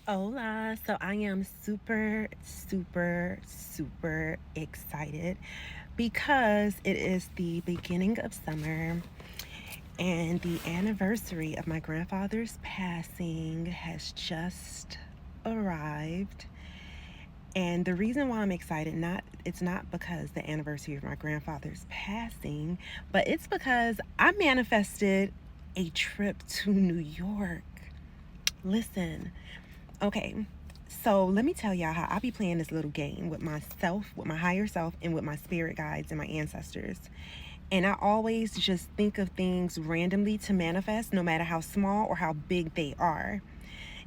Hola. So I am super, super, super excited because it is the beginning of summer and the anniversary of my grandfather's passing has just arrived. And the reason why I'm excited, it's not because the anniversary of my grandfather's passing, but it's because I manifested a trip to New York. Listen, okay, so let me tell y'all how I be playing this little game with myself, with my higher self, and with my spirit guides and my ancestors. And I always just think of things randomly to manifest, no matter how small or how big they are.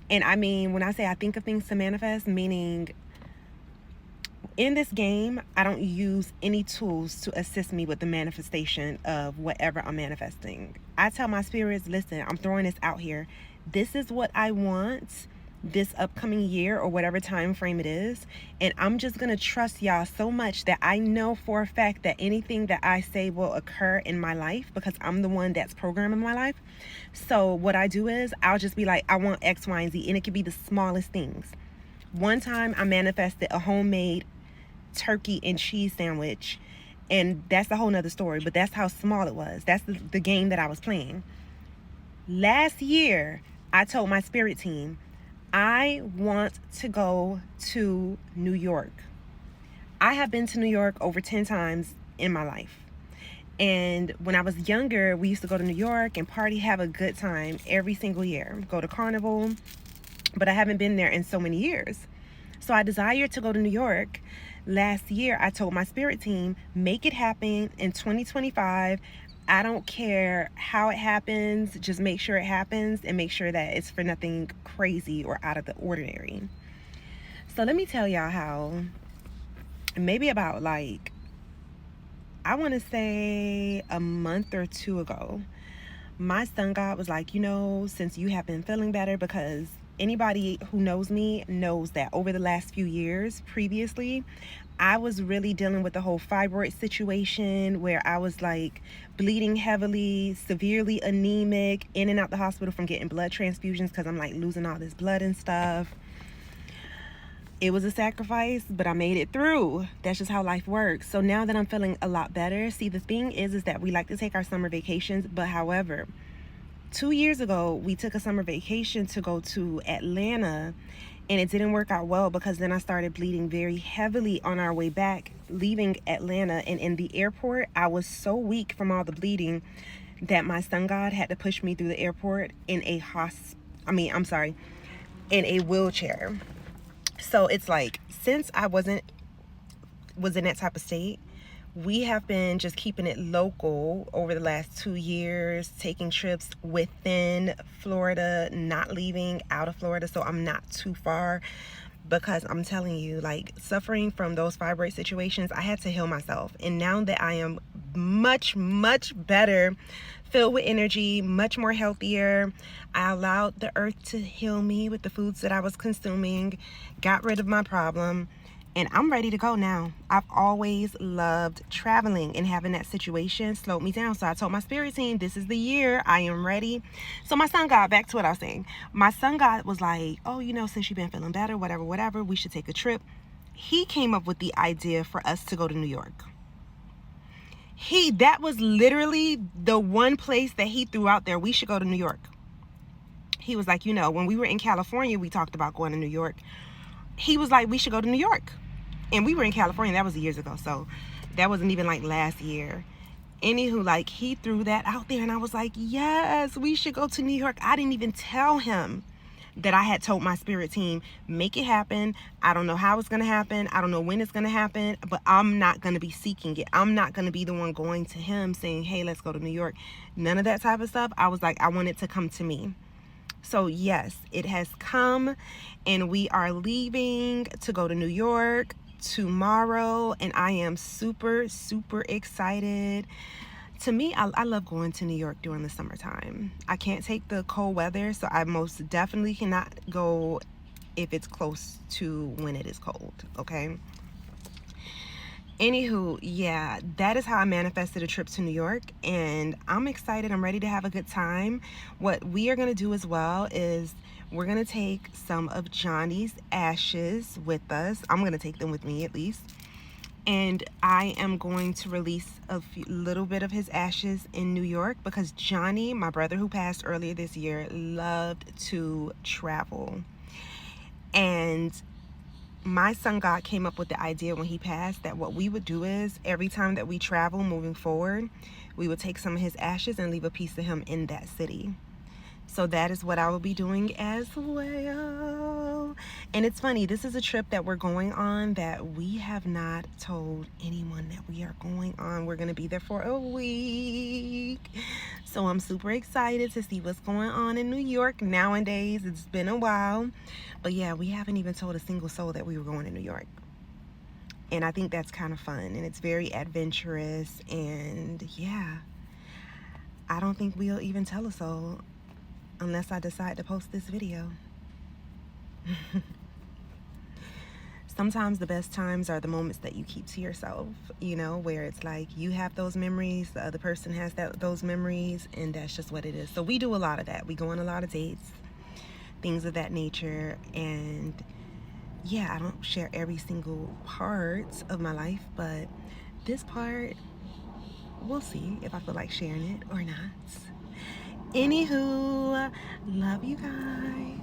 And I mean, when I say I think of things to manifest, meaning in this game, I don't use any tools to assist me with the manifestation of whatever I'm manifesting. I tell my spirits, listen, I'm throwing this out here. This is what I want this upcoming year or whatever time frame it is, and I'm just going to trust y'all so much that I know for a fact that anything that I say will occur in my life because I'm the one that's programming my life. So what I do is I'll just be like, I want X, Y, and Z, and it could be the smallest things. One time I manifested a homemade turkey and cheese sandwich, and that's a whole nother story, but that's how small it was. That's the game that I was playing. Last year I told my spirit team I want to go to New York. I have been to New York over 10 times in my life. And when I was younger, we used to go to New York and party, have a good time every single year. Go to Carnival, but I haven't been there in so many years. So I desired to go to New York. Last year, I told my spirit team, make it happen in 2025. I don't care how it happens, just make sure it happens and make sure that it's for nothing crazy or out of the ordinary. So let me tell y'all how, maybe about I want to say a month or two ago, my sun god was like, since you have been feeling better, because anybody who knows me knows that over the last few years previously, I was really dealing with the whole fibroid situation where I was like bleeding heavily, severely anemic, in and out the hospital from getting blood transfusions because I'm like losing all this blood and stuff. It was a sacrifice, but I made it through. That's just how life works. So now that I'm feeling a lot better, see, the thing is that we like to take our summer vacations, but however, 2 years ago, we took a summer vacation to go to Atlanta, and it didn't work out well because then I started bleeding very heavily on our way back, leaving Atlanta. And in the airport, I was so weak from all the bleeding that my sun god had to push me through the airport in in a wheelchair. So it's like, since I was in that type of state, we have been just keeping it local over the last 2 years, taking trips within Florida, not leaving out of Florida, so I'm not too far. Because I'm telling you, like, suffering from those fibroid situations, I had to heal myself. And now that I am much, much better, filled with energy, much more healthier, I allowed the earth to heal me with the foods that I was consuming, got rid of my problem, and I'm ready to go now. I've always loved traveling, and having that situation slowed me down. So I told my spirit team, this is the year. I am ready. So my sun god, back to what I was saying. My sun god was like, oh, since you've been feeling better, whatever, we should take a trip. He came up with the idea for us to go to New York. That was literally the one place that he threw out there. We should go to New York. He was like, when we were in California, we talked about going to New York. He was like, we should go to New York. And we were in California, that was years ago, so that wasn't even like last year. Anywho, like, he threw that out there, and I was like, yes, we should go to New York. I didn't even tell him that I had told my spirit team, make it happen. I don't know how it's going to happen. I don't know when it's going to happen, but I'm not going to be seeking it. I'm not going to be the one going to him saying, hey, let's go to New York. None of that type of stuff. I was like, I want it to come to me. So yes, it has come, and we are leaving to go to New York tomorrow, and I am super, super excited. To me, I love going to New York during the summertime. I can't take the cold weather, so I most definitely cannot go if it's close to when it is cold, okay? Anywho, yeah, that is how I manifested a trip to New York, and I'm excited. I'm ready to have a good time. What we are going to do as well is We're going to take some of Johnny's ashes with us. I'm going to take them with me at least. And I am going to release a little bit of his ashes in New York because Johnny, my brother who passed earlier this year, loved to travel. And my son God came up with the idea when he passed that what we would do is every time that we travel moving forward, we would take some of his ashes and leave a piece of him in that city. So that is what I will be doing as well. And it's funny, this is a trip that we're going on that we have not told anyone that we are going on. We're going to be there for a week. So I'm super excited to see what's going on in New York nowadays. It's been a while. But yeah, we haven't even told a single soul that we were going to New York. And I think that's kind of fun. And it's very adventurous. And yeah, I don't think we'll even tell a soul unless I decide to post this video. Sometimes the best times are the moments that you keep to yourself, you know, where it's like you have those memories, the other person has those memories, and that's just what it is. So we do a lot of that. We go on a lot of dates, things of that nature, and yeah, I don't share every single part of my life, but this part, we'll see if I feel like sharing it or not. Anywho, love you guys.